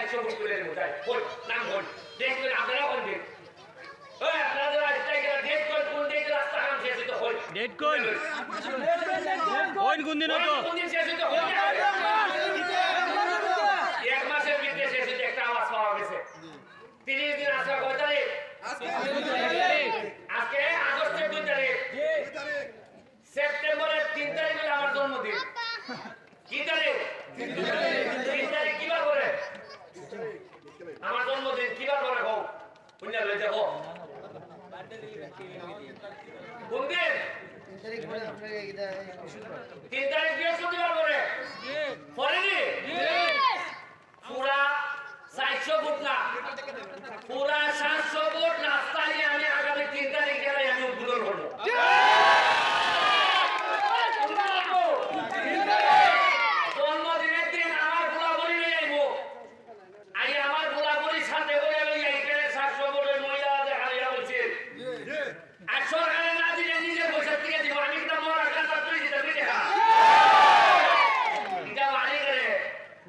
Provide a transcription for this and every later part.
400 foot করে মোটাই কোন নাম কোন দেখবেন আপনারা কোন দিন ওই আপনাদের রাস্তায় গেলে ডেট কোন কোন দিকে রাস্তা কাম শেষ হইতো কোন ডেট কোন কোন দিন হতো কোন দিন শেষ হইতো এক মাসের ভিতরে শেষ হইতো একটা আওয়াজ পাওয়া গেছে 30 দিন আসা কয় তারিখ আজকে আগস্টের 2 তারিখ সেপ্টেম্বরের 3 তারিখ হলো আমার জন্মদিন কি তারিখ 3 তারিখ কিবার করে আমার জন্মদিন কিবার করে গো পুণ্য লই দেখো কোন দিন 3 তারিখ বৃহস্পতিবার করে পরেনি পুরা 400 ফুট না পুরা 700 ফুট রাস্তা নিয়ে আমি আগামী 3 তারিখ গেলে আমি উদ্বোধন করব জন্মদিনের দিন আমার গোলাগুলি নিয়ে আইবো আই আমার গোলাগুলির সাথে করে আমি এইখানে 700 ফুটের মহিলা দেখাইয়া বলছি আর সরকারের না দিলে নিজের পয়সা থেকে দিব আমি একটা মরা কাজ করে দিতে দেখা এটা বাড়ি করে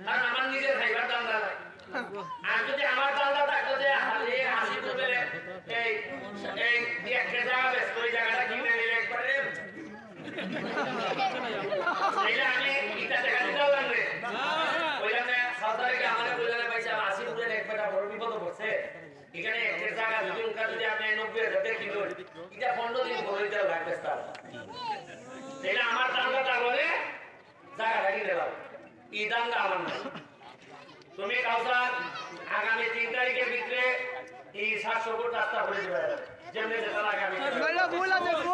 কারণ আমার নিজের খাইবার দান্দা নাই আর যদি আমার দান্দা থাকতো যে হাসি করবে এই এই একটা জায়গা বেশ ওই জায়গাটা কিনে নিলে একবারে আমি এটা দেখা দিতে পারলাম রে ওইখানে সরকারকে আমাদের বললেন পয়সা হাসি করে একবারটা বড় বিপদ পড়ছে এখানে একটা জায়গা যদি উনকা যদি আপনি 90,000 কিলো এটা 15 দিন করে দিতে লাগবে স্যার তাহলে আমার দান্দা তাহলে জায়গাটা কিনে দাও এই দান্দা আমার না তুমি কাউসার আগামী 3 তারিখের ভিতরে এই 700 ফুট রাস্তা করে দিবে যেমনি যেটা আগামী